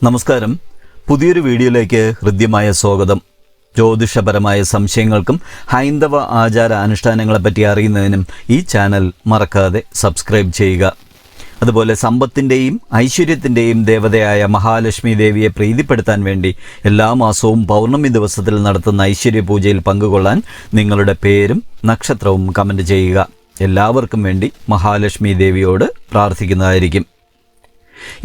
നമസ്കാരം. പുതിയൊരു വീഡിയോയിലേക്ക് ഹൃദ്യമായ സ്വാഗതം. ജ്യോതിഷപരമായ സംശയങ്ങൾക്കും ഹൈന്ദവ ആചാര അനുഷ്ഠാനങ്ങളെപ്പറ്റി അറിയുന്നതിനും ഈ ചാനൽ മറക്കാതെ സബ്സ്ക്രൈബ് ചെയ്യുക. അതുപോലെ സമ്പത്തിൻ്റെയും ഐശ്വര്യത്തിൻ്റെയും ദേവതയായ മഹാലക്ഷ്മി ദേവിയെ പ്രീതിപ്പെടുത്താൻ വേണ്ടി എല്ലാ മാസവും പൗർണമി ദിവസത്തിൽ നടത്തുന്ന ഐശ്വര്യ പൂജയിൽ പങ്കുകൊള്ളാൻ നിങ്ങളുടെ പേരും നക്ഷത്രവും കമൻറ്റ് ചെയ്യുക. എല്ലാവർക്കും വേണ്ടി മഹാലക്ഷ്മി ദേവിയോട് പ്രാർത്ഥിക്കുന്നതായിരിക്കും.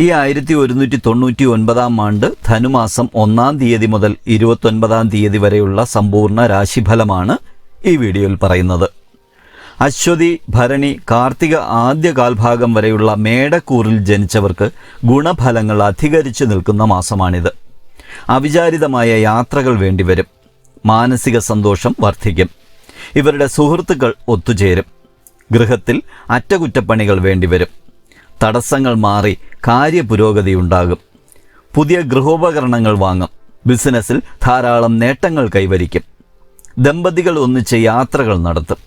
ഈ 1199 ആണ്ട് ധനുമാസം 1-ാം തീയതി മുതൽ 29-ാം തീയതി വരെയുള്ള സമ്പൂർണ്ണ രാശിഫലമാണ് ഈ വീഡിയോയിൽ പറയുന്നത്. അശ്വതി, ഭരണി, കാർത്തിക ആദ്യ കാൽഭാഗം വരെയുള്ള മേടക്കൂറിൽ ജനിച്ചവർക്ക് ഗുണഫലങ്ങൾ അധികരിച്ചു നിൽക്കുന്ന മാസമാണിത്. അവിചാരിതമായ യാത്രകൾ വേണ്ടിവരും. മാനസിക സന്തോഷം വർദ്ധിക്കും. ഇവരുടെ സുഹൃത്തുക്കൾ ഒത്തുചേരും. ഗൃഹത്തിൽ അറ്റകുറ്റപ്പണികൾ വേണ്ടിവരും. തടസ്സങ്ങൾ മാറി കാര്യപുരോഗതിയുണ്ടാകും. പുതിയ ഗൃഹോപകരണങ്ങൾ വാങ്ങും. ബിസിനസ്സിൽ ധാരാളം നേട്ടങ്ങൾ കൈവരിക്കും. ദമ്പതികൾ ഒന്നിച്ച് യാത്രകൾ നടത്തും.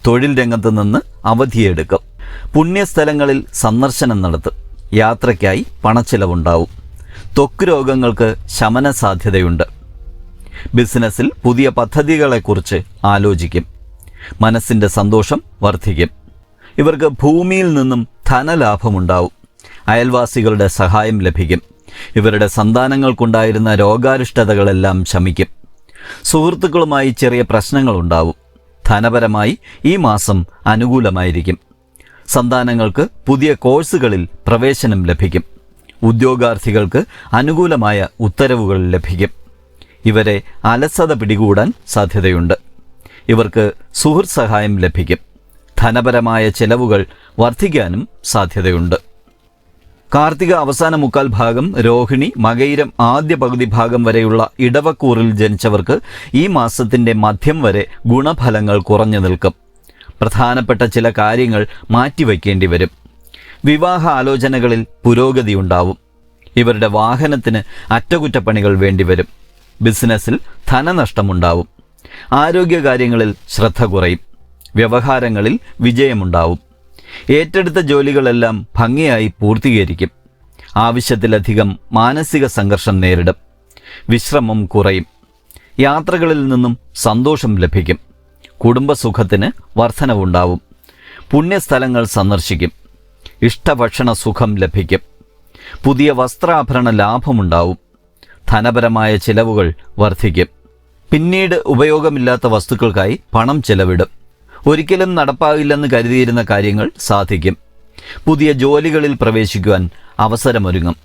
തൊഴിൽ രംഗത്ത് നിന്ന് അവധിയെടുക്കും. പുണ്യസ്ഥലങ്ങളിൽ സന്ദർശനം നടത്തും. യാത്രയ്ക്കായി പണച്ചിലവുണ്ടാവും. ത്വക്ക് രോഗങ്ങൾക്ക് ശമന സാധ്യതയുണ്ട്. ബിസിനസ്സിൽ പുതിയ പദ്ധതികളെക്കുറിച്ച് ആലോചിക്കും. മനസ്സിൻ്റെ സന്തോഷം വർദ്ധിക്കും. ഇവർക്ക് ഭൂമിയിൽ നിന്നും ധനലാഭമുണ്ടാവും. അയൽവാസികളുടെ സഹായം ലഭിക്കും. ഇവരുടെ സന്താനങ്ങൾക്കുണ്ടായിരുന്ന രോഗാരിഷ്ടതകളെല്ലാം ശമിക്കും. സുഹൃത്തുക്കളുമായി ചെറിയ പ്രശ്നങ്ങളുണ്ടാവും. ധനപരമായി ഈ മാസം അനുകൂലമായിരിക്കും. സന്താനങ്ങൾക്ക് പുതിയ കോഴ്സുകളിൽ പ്രവേശനം ലഭിക്കും. ഉദ്യോഗാർത്ഥികൾക്ക് അനുകൂലമായ ഉത്തരവുകൾ ലഭിക്കും. ഇവരെ അലസത പിടികൂടാൻ സാധ്യതയുണ്ട്. ഇവർക്ക് സുഹൃത്ത് സഹായം ലഭിക്കും. ധനപരമായ ചെലവുകൾ വർദ്ധിക്കാനും സാധ്യതയുണ്ട്. കാർത്തിക അവസാന മുക്കാൽ ഭാഗം, രോഹിണി, മകയിരം ആദ്യ പകുതി ഭാഗം വരെയുള്ള ഇടവക്കൂറിൽ ജനിച്ചവർക്ക് ഈ മാസത്തിൻ്റെ മധ്യം വരെ ഗുണഫലങ്ങൾ കുറഞ്ഞു നിൽക്കും. പ്രധാനപ്പെട്ട ചില കാര്യങ്ങൾ മാറ്റിവെക്കേണ്ടി വരും. വിവാഹ ആലോചനകളിൽ പുരോഗതിയുണ്ടാവും. ഇവരുടെ വാഹനത്തിന് അറ്റകുറ്റപ്പണികൾ വേണ്ടിവരും. ബിസിനസ്സിൽ ധനനഷ്ടമുണ്ടാവും. ആരോഗ്യകാര്യങ്ങളിൽ ശ്രദ്ധ കുറയും. വ്യവഹാരങ്ങളിൽ വിജയമുണ്ടാവും. ഏറ്റെടുത്ത ജോലികളെല്ലാം ഭംഗിയായി പൂർത്തീകരിക്കും. ആവശ്യത്തിലധികം മാനസിക സംഘർഷം നേരിടും. വിശ്രമം കുറയും. യാത്രകളിൽ നിന്നും സന്തോഷം ലഭിക്കും. കുടുംബസുഖത്തിന് വർധനവുണ്ടാവും. പുണ്യസ്ഥലങ്ങൾ സന്ദർശിക്കും. ഇഷ്ടഭക്ഷണ സുഖം ലഭിക്കും. പുതിയ വസ്ത്രാഭരണ ലാഭമുണ്ടാവും. ധനപരമായ ചിലവുകൾ വർദ്ധിക്കും. പിന്നീട് ഉപയോഗമില്ലാത്ത വസ്തുക്കൾക്കായി പണം ചെലവിടും. ഒരിക്കലും നടപ്പാകില്ലെന്ന് കരുതിയിരുന്ന കാര്യങ്ങൾ സാധിക്കും. പുതിയ ജോലികളിൽ പ്രവേശിക്കുവാൻ അവസരമൊരുങ്ങും.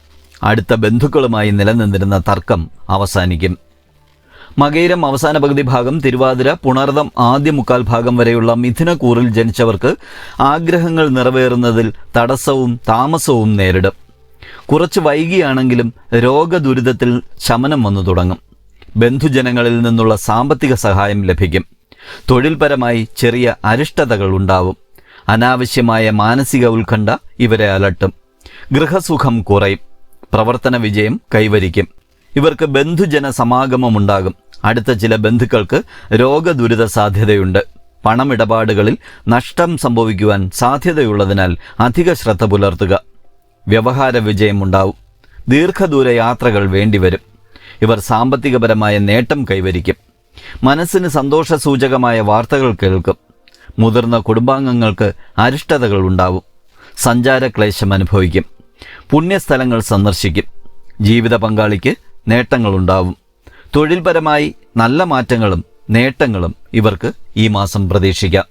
അടുത്ത ബന്ധുക്കളുമായി നിലനിന്നിരുന്ന തർക്കം അവസാനിക്കും. മകയിരം അവസാന പകുതി ഭാഗം, തിരുവാതിര, പുണർദം ആദ്യ മുക്കാൽ ഭാഗം വരെയുള്ള മിഥുനക്കൂറിൽ ജനിച്ചവർക്ക് ആഗ്രഹങ്ങൾ നിറവേറുന്നതിൽ തടസ്സവും താമസവും നേരിടും. കുറച്ച് വൈകിയാണെങ്കിലും രോഗദുരിതത്തിൽ ശമനം വന്നു തുടങ്ങും. ബന്ധുജനങ്ങളിൽ നിന്നുള്ള സാമ്പത്തിക സഹായം ലഭിക്കും. തൊഴിൽപരമായി ചെറിയ അരിഷ്ടതകൾ ഉണ്ടാവും. അനാവശ്യമായ മാനസിക ഉത്കണ്ഠ ഇവരെ അലട്ടും. ഗൃഹസുഖം കുറയും. പ്രവർത്തന വിജയം കൈവരിക്കും. ഇവർക്ക് ബന്ധുജന സമാഗമമുണ്ടാകും. അടുത്ത ചില ബന്ധുക്കൾക്ക് രോഗദുരിത സാധ്യതയുണ്ട്. പണമിടപാടുകളിൽ നഷ്ടം സംഭവിക്കുവാൻ സാധ്യതയുള്ളതിനാൽ അധിക ശ്രദ്ധ പുലർത്തുക. വ്യവഹാര വിജയമുണ്ടാവും. ദീർഘദൂര യാത്രകൾ വേണ്ടിവരും. ഇവർ സാമ്പത്തികപരമായ നേട്ടം കൈവരിക്കും. മനസ്സിന് സന്തോഷസൂചകമായ വാർത്തകൾ കേൾക്കും. മുതിർന്ന കുടുംബാംഗങ്ങൾക്ക് അരിഷ്ടതകൾ ഉണ്ടാവും. സഞ്ചാരക്ലേശം അനുഭവിക്കും. പുണ്യസ്ഥലങ്ങൾ സന്ദർശിക്കും. ജീവിത പങ്കാളിക്ക് നേട്ടങ്ങളുണ്ടാവും. തൊഴിൽപരമായി നല്ല മാറ്റങ്ങളും നേട്ടങ്ങളും ഇവർക്ക് ഈ മാസം പ്രതീക്ഷിക്കാം.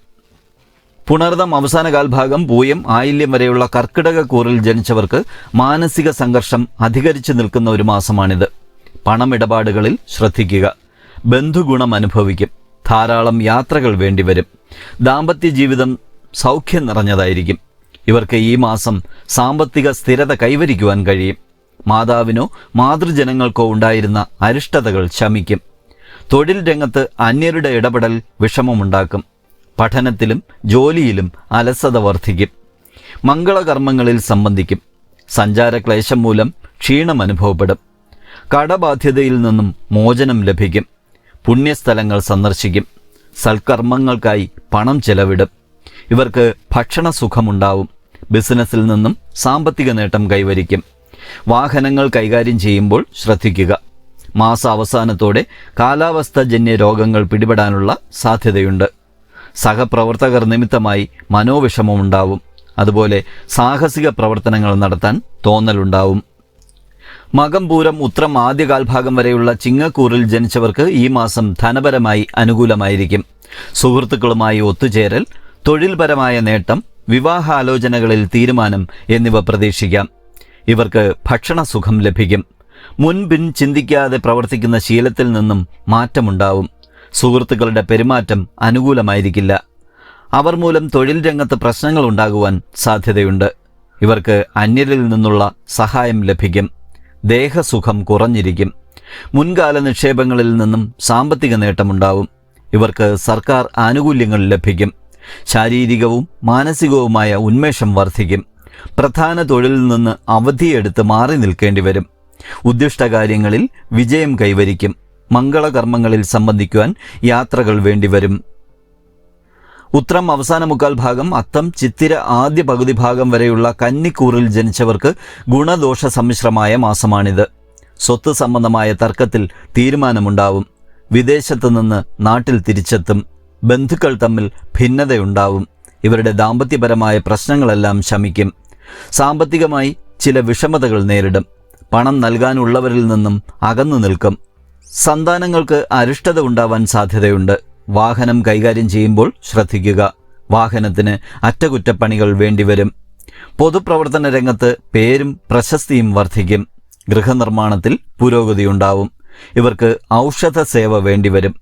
പുണർദം അവസാന കാൽഭാഗം, പൂയം, ആയില്യം വരെയുള്ള കർക്കിടക കൂറിൽ ജനിച്ചവർക്ക് മാനസിക സംഘർഷം അധികരിച്ചു നിൽക്കുന്ന ഒരു മാസമാണിത്. പണമിടപാടുകളിൽ ശ്രദ്ധിക്കുക. ബന്ധുഗുണം അനുഭവിക്കും. ധാരാളം യാത്രകൾ വേണ്ടിവരും. ദാമ്പത്യ ജീവിതം സൗഖ്യം നിറഞ്ഞതായിരിക്കും. ഇവർക്ക് ഈ മാസം സാമ്പത്തിക സ്ഥിരത കൈവരിക്കുവാൻ കഴിയും. മാതാവിനോ മാതൃജനങ്ങൾക്കോ ഉണ്ടായിരുന്ന അരിഷ്ടതകൾ ശമിക്കും. തൊഴിൽ രംഗത്ത് അന്യരുടെ ഇടപെടൽ വിഷമമുണ്ടാക്കും. പഠനത്തിലും ജോലിയിലും അലസത വർദ്ധിക്കും. മംഗളകർമ്മങ്ങളിൽ സംബന്ധിക്കും. സഞ്ചാരക്ലേശം മൂലം ക്ഷീണം അനുഭവപ്പെടും. കടബാധ്യതയിൽ നിന്നും മോചനം ലഭിക്കും. പുണ്യസ്ഥലങ്ങൾ സന്ദർശിക്കും. സൽക്കർമ്മങ്ങൾക്കായി പണം ചെലവിടും. ഇവർക്ക് ഭക്ഷണസുഖമുണ്ടാവും. ബിസിനസ്സിൽ നിന്നും സാമ്പത്തിക നേട്ടം കൈവരിക്കും. വാഹനങ്ങൾ കൈകാര്യം ചെയ്യുമ്പോൾ ശ്രദ്ധിക്കുക. മാസാവസാനത്തോടെ കാലാവസ്ഥാജന്യ രോഗങ്ങൾ പിടിപെടാനുള്ള സാധ്യതയുണ്ട്. സഹപ്രവർത്തകർ നിമിത്തമായി മനോവിഷമമുണ്ടാവും. അതുപോലെ സാഹസിക പ്രവർത്തനങ്ങൾ നടത്താൻ തോന്നലുണ്ടാവും. മകം, പൂരം, ഉത്രം ആദ്യകാൽഭാഗം വരെയുള്ള ചിങ്ങക്കൂറിൽ ജനിച്ചവർക്ക് ഈ മാസം ധനപരമായി അനുകൂലമായിരിക്കും. സുഹൃത്തുക്കളുമായി ഒത്തുചേരൽ, തൊഴിൽപരമായ നേട്ടം, വിവാഹാലോചനകളിൽ തീരുമാനം എന്നിവ പ്രതീക്ഷിക്കാം. ഇവർക്ക് ഭക്ഷണസുഖം ലഭിക്കും. മുൻപിൻ ചിന്തിക്കാതെ പ്രവർത്തിക്കുന്ന ശീലത്തിൽ നിന്നും മാറ്റമുണ്ടാവും. സുഹൃത്തുക്കളുടെ പെരുമാറ്റം അനുകൂലമായിരിക്കില്ല. അവർ മൂലം തൊഴിൽ രംഗത്ത് പ്രശ്നങ്ങൾ ഉണ്ടാകുവാൻ സാധ്യതയുണ്ട്. ഇവർക്ക് അന്യരിൽ നിന്നുള്ള സഹായം ലഭിക്കും. ദേഹസുഖം കുറഞ്ഞിരിക്കും. മുൻകാല നിക്ഷേപങ്ങളിൽ നിന്നും സാമ്പത്തിക നേട്ടമുണ്ടാവും. ഇവർക്ക് സർക്കാർ ആനുകൂല്യങ്ങൾ ലഭിക്കും. ശാരീരികവും മാനസികവുമായ ഉന്മേഷം വർദ്ധിക്കും. പ്രധാന തൊഴിലിൽ നിന്ന് അവധിയെടുത്ത് മാറി നിൽക്കേണ്ടി വരും. ഉദ്ദിഷ്ടകാര്യങ്ങളിൽ വിജയം കൈവരിക്കും. മംഗളകർമ്മങ്ങളിൽ സംബന്ധിക്കുവാൻ യാത്രകൾ വേണ്ടിവരും. ഉത്രം അവസാന മുക്കാൽ ഭാഗം, അത്തം, ചിത്തിര ആദ്യ പകുതി ഭാഗം വരെയുള്ള കന്നിക്കൂറിൽ ജനിച്ചവർക്ക് ഗുണദോഷ സമ്മിശ്രമായ മാസമാണിത്. സ്വത്ത് സംബന്ധമായ തർക്കത്തിൽ തീരുമാനമുണ്ടാവും. വിദേശത്ത് നിന്ന് നാട്ടിൽ തിരിച്ചെത്തും. ബന്ധുക്കൾ തമ്മിൽ ഭിന്നതയുണ്ടാവും. ഇവരുടെ ദാമ്പത്യപരമായ പ്രശ്നങ്ങളെല്ലാം ശമിക്കും. സാമ്പത്തികമായി ചില വിഷമതകൾ നേരിടും. പണം നൽകാനുള്ളവരിൽ നിന്നും അകന്നു നിൽക്കും. സന്താനങ്ങൾക്ക് അരിഷ്ടത ഉണ്ടാവാൻ സാധ്യതയുണ്ട്. വാഹനം കൈകാര്യം ചെയ്യുമ്പോൾ ശ്രദ്ധിക്കുക. വാഹനത്തിന് അറ്റകുറ്റപ്പണികൾ വേണ്ടിവരും. പൊതുപ്രവർത്തന രംഗത്ത് പേരും പ്രശസ്തിയും വർദ്ധിക്കും. ഗൃഹനിർമ്മാണത്തിൽ പുരോഗതിയുണ്ടാവും. ഇവർക്ക് ഔഷധ സേവ വേണ്ടിവരും.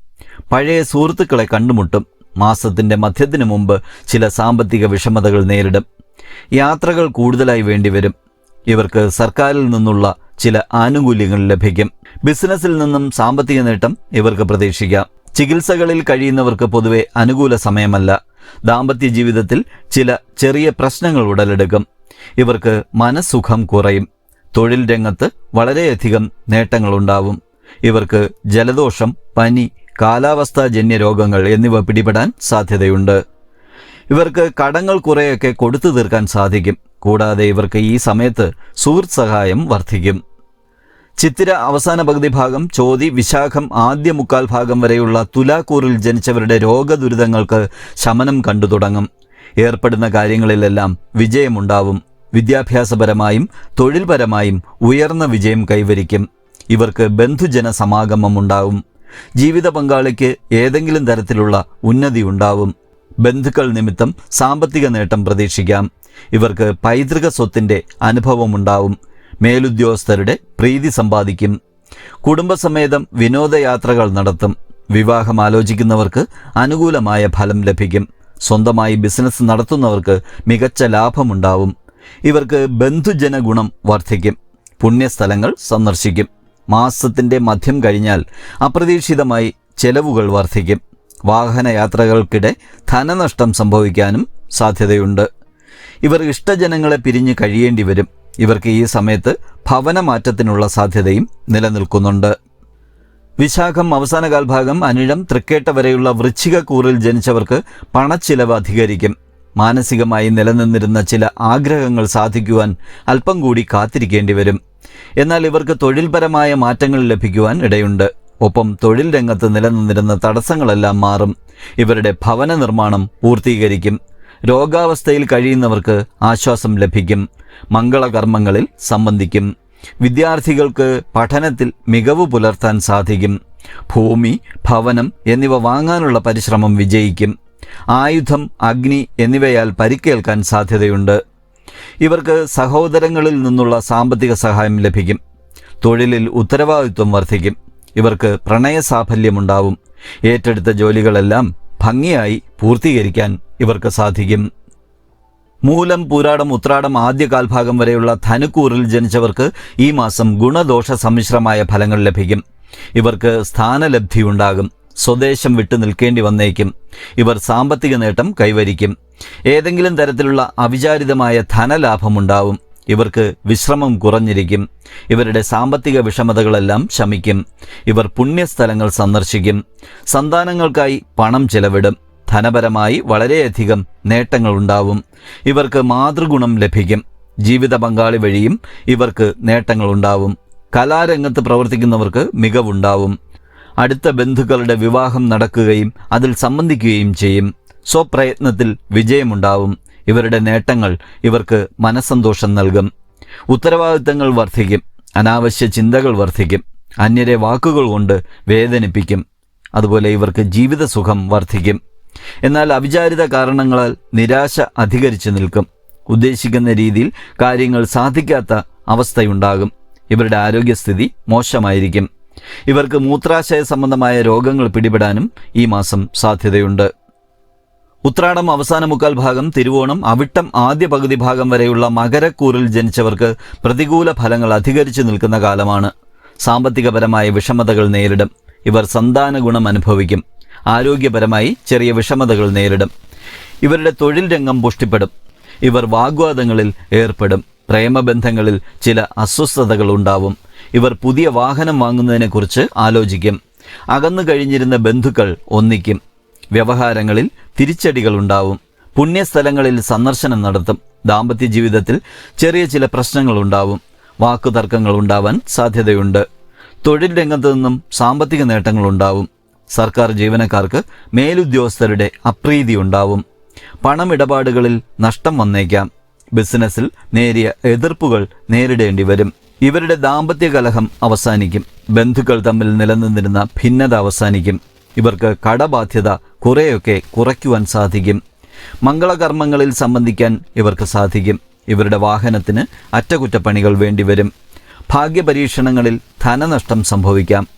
പഴയ സുഹൃത്തുക്കളെ കണ്ടുമുട്ടും. മാസത്തിൻ്റെ മധ്യത്തിനു മുമ്പ് ചില സാമ്പത്തിക വിഷമതകൾ നേരിടും. യാത്രകൾ കൂടുതലായി വേണ്ടിവരും. ഇവർക്ക് സർക്കാരിൽ നിന്നുള്ള ചില ആനുകൂല്യങ്ങൾ ലഭിക്കും. ബിസിനസ്സിൽ നിന്നും സാമ്പത്തിക നേട്ടം ഇവർക്ക് പ്രതീക്ഷിക്കാം. ചികിത്സകളിൽ കഴിയുന്നവർക്ക് പൊതുവെ അനുകൂല സമയമല്ല. ദാമ്പത്യ ജീവിതത്തിൽ ചില ചെറിയ പ്രശ്നങ്ങൾ ഉടലെടുക്കും. ഇവർക്ക് മനസ്സുഖം കുറയും. തൊഴിൽ രംഗത്ത് വളരെയധികം നേട്ടങ്ങളുണ്ടാവും. ഇവർക്ക് ജലദോഷം, പനി, കാലാവസ്ഥാജന്യ രോഗങ്ങൾ എന്നിവ പിടിപെടാൻ സാധ്യതയുണ്ട്. ഇവർക്ക് കടങ്ങൾ കുറേയൊക്കെ കൊടുത്തു തീർക്കാൻ സാധിക്കും. കൂടാതെ ഇവർക്ക് ഈ സമയത്ത് സുഹൃത്ത് സഹായം വർദ്ധിക്കും. ചിത്തിര അവസാന പകുതി ഭാഗം, ചോതി, വിശാഖം ആദ്യ മുക്കാൽ ഭാഗം വരെയുള്ള തുലാക്കൂറിൽ ജനിച്ചവരുടെ രോഗദുരിതങ്ങൾക്ക് ശമനം കണ്ടു തുടങ്ങും. ഏർപ്പെടുന്ന കാര്യങ്ങളിലെല്ലാം വിജയമുണ്ടാവും. വിദ്യാഭ്യാസപരമായും തൊഴിൽപരമായും ഉയർന്ന വിജയം കൈവരിക്കും. ഇവർക്ക് ബന്ധുജന സമാഗമം ഉണ്ടാവും. ജീവിത പങ്കാളിക്ക് ഏതെങ്കിലും തരത്തിലുള്ള ഉന്നതി ഉണ്ടാവും. ബന്ധുക്കൾ നിമിത്തം സാമ്പത്തിക നേട്ടം പ്രതീക്ഷിക്കാം. ഇവർക്ക് പൈതൃക സ്വത്തിൻ്റെ അനുഭവമുണ്ടാവും. മേലുദ്യോഗസ്ഥരുടെ പ്രീതി സമ്പാദിക്കും. കുടുംബസമേതം വിനോദയാത്രകൾ നടത്തും. വിവാഹം ആലോചിക്കുന്നവർക്ക് അനുകൂലമായ ഫലം ലഭിക്കും. സ്വന്തമായി ബിസിനസ് നടത്തുന്നവർക്ക് മികച്ച ലാഭമുണ്ടാവും. ഇവർക്ക് ബന്ധുജന ഗുണം വർദ്ധിക്കും. പുണ്യസ്ഥലങ്ങൾ സന്ദർശിക്കും. മാസത്തിൻ്റെ മധ്യം കഴിഞ്ഞാൽ അപ്രതീക്ഷിതമായി ചെലവുകൾ വർദ്ധിക്കും. വാഹനയാത്രകൾക്കിടെ ധനനഷ്ടം സംഭവിക്കാനും സാധ്യതയുണ്ട്. ഇവർ ഇഷ്ടജനങ്ങളെ പിരിഞ്ഞ് കഴിയേണ്ടി വരും. ഇവർക്ക് ഈ സമയത്ത് ഭവനമാറ്റത്തിനുള്ള സാധ്യതയും നിലനിൽക്കുന്നുണ്ട്. വിശാഖം അവസാന കാൽഭാഗം, അനിഴം, തൃക്കേട്ട വരെയുള്ള വൃശ്ചിക കൂറിൽ ജനിച്ചവർക്ക് പണച്ചിലവ് അധികരിക്കും. മാനസികമായി നിലനിന്നിരുന്ന ചില ആഗ്രഹങ്ങൾ സാധിക്കുവാൻ അല്പം കൂടി കാത്തിരിക്കേണ്ടി വരും. എന്നാൽ ഇവർക്ക് തൊഴിൽപരമായ മാറ്റങ്ങൾ ലഭിക്കുവാൻ ഇടയുണ്ട്. ഒപ്പം തൊഴിൽ രംഗത്ത് നിലനിന്നിരുന്ന തടസ്സങ്ങളെല്ലാം മാറും. ഇവരുടെ ഭവന നിർമ്മാണം പൂർത്തീകരിക്കും. രോഗാവസ്ഥയിൽ കഴിയുന്നവർക്ക് ആശ്വാസം ലഭിക്കും. മംഗളകർമ്മങ്ങളിൽ സംബന്ധിക്കും. വിദ്യാർത്ഥികൾക്ക് പഠനത്തിൽ മികവ് പുലർത്താൻ സാധിക്കും. ഭൂമി, ഭവനം എന്നിവ വാങ്ങാനുള്ള പരിശ്രമം വിജയിക്കും. ആയുധം, അഗ്നി എന്നിവയാൽ പരിക്കേൽക്കാൻ സാധ്യതയുണ്ട്. ഇവർക്ക് സഹോദരങ്ങളിൽ നിന്നുള്ള സാമ്പത്തിക സഹായം ലഭിക്കും. തൊഴിലിൽ ഉത്തരവാദിത്വം വർദ്ധിക്കും. ഇവർക്ക് പ്രണയസാഫല്യമുണ്ടാവും. ഏറ്റെടുത്ത ജോലികളെല്ലാം ഭംഗിയായി പൂർത്തീകരിക്കാൻ ഇവർക്ക് സാധിക്കും. മൂലം, പൂരാടം, ഉത്രാടം ആദ്യ കാൽഭാഗം വരെയുള്ള ധനുക്കൂറിൽ ജനിച്ചവർക്ക് ഈ മാസം ഗുണദോഷ സമ്മിശ്രമായ ഫലങ്ങൾ ലഭിക്കും. ഇവർക്ക് സ്ഥാനലബ്ധിയുണ്ടാകും. സ്വദേശം വിട്ടു നിൽക്കേണ്ടി വന്നേക്കും. ഇവർ സാമ്പത്തിക നേട്ടം കൈവരിക്കും. ഏതെങ്കിലും തരത്തിലുള്ള അവിചാരിതമായ ധനലാഭമുണ്ടാവും. ഇവർക്ക് വിശ്രമം കുറഞ്ഞിരിക്കും. ഇവരുടെ സാമ്പത്തിക വിഷമതകളെല്ലാം ശമിക്കും. ഇവർ പുണ്യസ്ഥലങ്ങൾ സന്ദർശിക്കും. സന്താനങ്ങൾക്കായി പണം ചെലവിടും. ധനപരമായി വളരെയധികം നേട്ടങ്ങളുണ്ടാവും. ഇവർക്ക് മാതൃഗുണം ലഭിക്കും. ജീവിത പങ്കാളി വഴിയും ഇവർക്ക് നേട്ടങ്ങളുണ്ടാവും. കലാരംഗത്ത് പ്രവർത്തിക്കുന്നവർക്ക് മികവുണ്ടാവും. അടുത്ത ബന്ധുക്കളുടെ വിവാഹം നടക്കുകയും അതിൽ സംബന്ധിക്കുകയും ചെയ്യും. സ്വപ്രയത്നത്തിൽ വിജയമുണ്ടാവും. ഇവരുടെ നേട്ടങ്ങൾ ഇവർക്ക് മനസ്സന്തോഷം നൽകും. ഉത്തരവാദിത്തങ്ങൾ വർദ്ധിക്കും. അനാവശ്യ ചിന്തകൾ വർദ്ധിക്കും. അന്യരെ വാക്കുകൾ കൊണ്ട് വേദനിപ്പിക്കും. അതുപോലെ ഇവർക്ക് ജീവിതസുഖം വർദ്ധിക്കും. എന്നാൽ അവിചാരിത കാരണങ്ങളാൽ നിരാശ അധികരിച്ചു നിൽക്കും. ഉദ്ദേശിക്കുന്ന രീതിയിൽ കാര്യങ്ങൾ സാധിക്കാത്ത അവസ്ഥയുണ്ടാകും. ഇവരുടെ ആരോഗ്യസ്ഥിതി മോശമായിരിക്കും. ഇവർക്ക് മൂത്രാശയ സംബന്ധമായ രോഗങ്ങൾ പിടിപെടാനും ഈ മാസം സാധ്യതയുണ്ട്. ഉത്രാടം അവസാന മുക്കാൽ ഭാഗം, തിരുവോണം, അവിട്ടം ആദ്യ പകുതി ഭാഗം വരെയുള്ള മകരക്കൂറിൽ ജനിച്ചവർക്ക് പ്രതികൂല ഫലങ്ങൾ അധികരിച്ചു നിൽക്കുന്ന കാലമാണ്. സാമ്പത്തികപരമായ വിഷമതകൾ നേരിടും. ഇവർ സന്താന ഗുണം അനുഭവിക്കും. ആരോഗ്യപരമായി ചെറിയ വിഷമതകൾ നേരിടും. ഇവരുടെ തൊഴിൽ രംഗം പുഷ്ടിപ്പെടും. ഇവർ വാഗ്വാദങ്ങളിൽ ഏർപ്പെടും. പ്രേമബന്ധങ്ങളിൽ ചില അസ്വസ്ഥതകൾ ഉണ്ടാവും. ഇവർ പുതിയ വാഹനം വാങ്ങുന്നതിനെക്കുറിച്ച് ആലോചിക്കും. അകന്നു കഴിഞ്ഞിരുന്ന ബന്ധുക്കൾ ഒന്നിക്കും. വ്യവഹാരങ്ങളിൽ തിരിച്ചടികൾ ഉണ്ടാവും. പുണ്യസ്ഥലങ്ങളിൽ സന്ദർശനം നടത്തും. ദാമ്പത്യ ജീവിതത്തിൽ ചെറിയ ചില പ്രശ്നങ്ങളുണ്ടാവും. വാക്കുതർക്കങ്ങൾ ഉണ്ടാവാൻ സാധ്യതയുണ്ട്. തൊഴിൽ രംഗത്തു നിന്നും സാമ്പത്തിക നേട്ടങ്ങളുണ്ടാവും. സർക്കാർ ജീവനക്കാർക്ക് മേലുദ്യോഗസ്ഥരുടെ അപ്രീതി ഉണ്ടാവും. പണമിടപാടുകളിൽ നഷ്ടം വന്നേക്കാം. ബിസിനസ്സിൽ നേരിയ എതിർപ്പുകൾ നേരിടേണ്ടി വരും. ഇവരുടെ ദാമ്പത്യ കലഹം അവസാനിക്കും. ബന്ധുക്കൾ തമ്മിൽ നിലനിന്നിരുന്ന ഭിന്നത അവസാനിക്കും. ഇവർക്ക് കടബാധ്യത കുറേയൊക്കെ കുറയ്ക്കുവാൻ സാധിക്കും. മംഗളകർമ്മങ്ങളിൽ സംബന്ധിക്കാൻ ഇവർക്ക് സാധിക്കും. ഇവരുടെ വാഹനത്തിന് അറ്റകുറ്റപ്പണികൾ വേണ്ടിവരും. ഭാഗ്യപരീക്ഷണങ്ങളിൽ ധനനഷ്ടം സംഭവിക്കാം.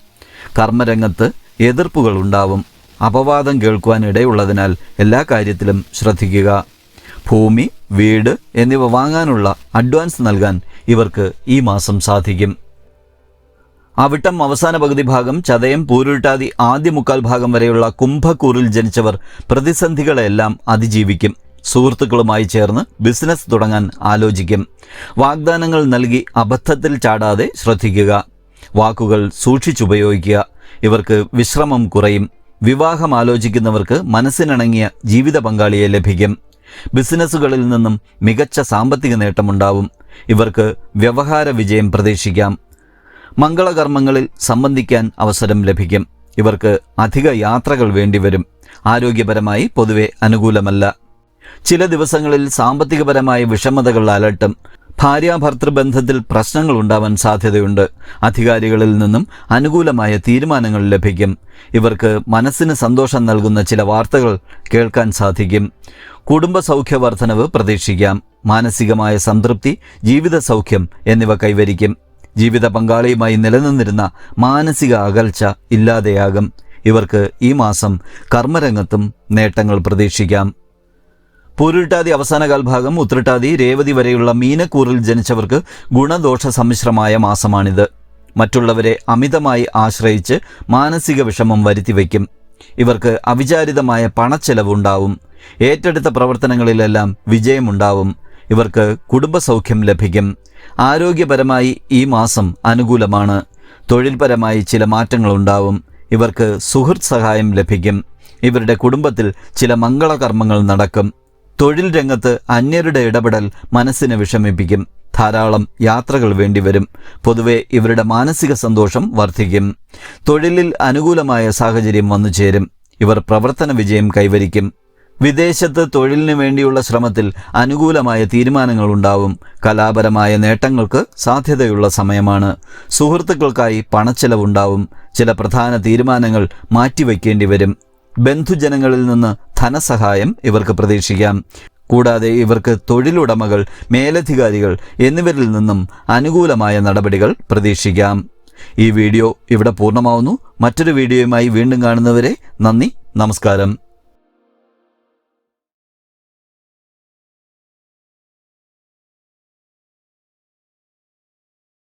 കർമ്മരംഗത്ത് എതിർപ്പുകൾ ഉണ്ടാവും. അപവാദം കേൾക്കുവാൻ ഇടയുള്ളതിനാൽ എല്ലാ കാര്യത്തിലും ശ്രദ്ധിക്കുക. ഭൂമി, വീട് എന്നിവ വാങ്ങാനുള്ള അഡ്വാൻസ് നൽകാൻ ഇവർക്ക് ഈ മാസം സാധിക്കും. അവിട്ടം അവസാന പകുതി ഭാഗം, ചതയം, പൂരുരുട്ടാതി ആദ്യ മുക്കാൽ ഭാഗം വരെയുള്ള കുംഭക്കൂറിൽ ജനിച്ചവർ പ്രതിസന്ധികളെല്ലാം അതിജീവിക്കും. സുഹൃത്തുക്കളുമായി ചേർന്ന് ബിസിനസ് തുടങ്ങാൻ ആലോചിക്കും. വാഗ്ദാനങ്ങൾ നൽകി അബദ്ധത്തിൽ ചാടാതെ ശ്രദ്ധിക്കുക. വാക്കുകൾ സൂക്ഷിച്ചുപയോഗിക്കുക. ഇവർക്ക് വിശ്രമം കുറയും. വിവാഹം ആലോചിക്കുന്നവർക്ക് മനസ്സിനിണങ്ങിയ ജീവിത പങ്കാളിയെ ലഭിക്കും. ബിസിനസ്സുകളിൽ നിന്നും മികച്ച സാമ്പത്തിക നേട്ടമുണ്ടാവും. ഇവർക്ക് വ്യവഹാര വിജയം പ്രതീക്ഷിക്കാം. മംഗളകർമ്മങ്ങളിൽ സംബന്ധിക്കാൻ അവസരം ലഭിക്കും. ഇവർക്ക് അധിക യാത്രകൾ വേണ്ടിവരും. ആരോഗ്യപരമായി പൊതുവെ അനുകൂലമല്ല. ചില ദിവസങ്ങളിൽ സാമ്പത്തികപരമായ വിഷമതകൾ അലട്ടും. ഭാര്യാഭർത്തൃബന്ധത്തിൽ പ്രശ്നങ്ങൾ ഉണ്ടാവാൻ സാധ്യതയുണ്ട്. അധികാരികളിൽ നിന്നും അനുകൂലമായ തീരുമാനങ്ങൾ ലഭിക്കും. ഇവർക്ക് മനസ്സിന് സന്തോഷം നൽകുന്ന ചില വാർത്തകൾ കേൾക്കാൻ സാധിക്കും. കുടുംബ സൗഖ്യവർദ്ധനവ് പ്രതീക്ഷിക്കാം. മാനസികമായ സംതൃപ്തി, ജീവിത സൗഖ്യം എന്നിവ കൈവരിക്കും. ജീവിത പങ്കാളിയുമായി നിലനിന്നിരുന്ന മാനസിക അകൽച്ച ഇല്ലാതെയാകും. ഇവർക്ക് ഈ മാസം കർമ്മരംഗത്തും നേട്ടങ്ങൾ പ്രതീക്ഷിക്കാം. പൂരുരുട്ടാതി അവസാന കാൽഭാഗം, ഉത്രട്ടാതി, രേവതി വരെയുള്ള മീനക്കൂറിൽ ജനിച്ചവർക്ക് ഗുണദോഷ സമ്മിശ്രമായ മാസമാണിത്. മറ്റുള്ളവരെ അമിതമായി ആശ്രയിച്ച് മാനസിക വിഷമം വരുത്തിവെക്കും. ഇവർക്ക് അവിചാരിതമായ പണച്ചെലവുണ്ടാവും. ഏറ്റെടുത്ത പ്രവർത്തനങ്ങളിലെല്ലാം വിജയമുണ്ടാവും. ഇവർക്ക് കുടുംബസൗഖ്യം ലഭിക്കും. ആരോഗ്യപരമായി ഈ മാസം അനുകൂലമാണ്. തൊഴിൽപരമായി ചില മാറ്റങ്ങളുണ്ടാവും. ഇവർക്ക് സുഹൃത്ത് സഹായം ലഭിക്കും. ഇവരുടെ കുടുംബത്തിൽ ചില മംഗളകർമ്മങ്ങൾ നടക്കും. തൊഴിൽ രംഗത്ത് അന്യരുടെ ഇടപെടൽ മനസ്സിനെ വിഷമിപ്പിക്കും. ധാരാളം യാത്രകൾ വേണ്ടിവരും. പൊതുവെ ഇവരുടെ മാനസിക സന്തോഷം വർദ്ധിക്കും. തൊഴിലിൽ അനുകൂലമായ സാഹചര്യം വന്നു ചേരും. ഇവർ പ്രവർത്തന വിജയം കൈവരിക്കും. വിദേശത്ത് തൊഴിലിനു വേണ്ടിയുള്ള ശ്രമത്തിൽ അനുകൂലമായ തീരുമാനങ്ങൾ ഉണ്ടാവും. കലാപരമായ നേട്ടങ്ങൾക്ക് സാധ്യതയുള്ള സമയമാണ്. സുഹൃത്തുക്കൾക്കായി പണച്ചെലവുണ്ടാവും. ചില പ്രധാന തീരുമാനങ്ങൾ മാറ്റിവെക്കേണ്ടി വരും. ബന്ധുജനങ്ങളിൽ നിന്ന് ധനസഹായം ഇവർക്ക് പ്രതീക്ഷിക്കാം. കൂടാതെ ഇവർക്ക് തൊഴിലുടമകൾ, മേലധികാരികൾ എന്നിവരിൽ നിന്നും അനുകൂലമായ നടപടികൾ പ്രതീക്ഷിക്കാം. ഈ വീഡിയോ ഇവിടെ പൂർണ്ണമാവുന്നു. മറ്റൊരു വീഡിയോയുമായി വീണ്ടും കാണുന്നവരെ നന്ദി, നമസ്കാരം.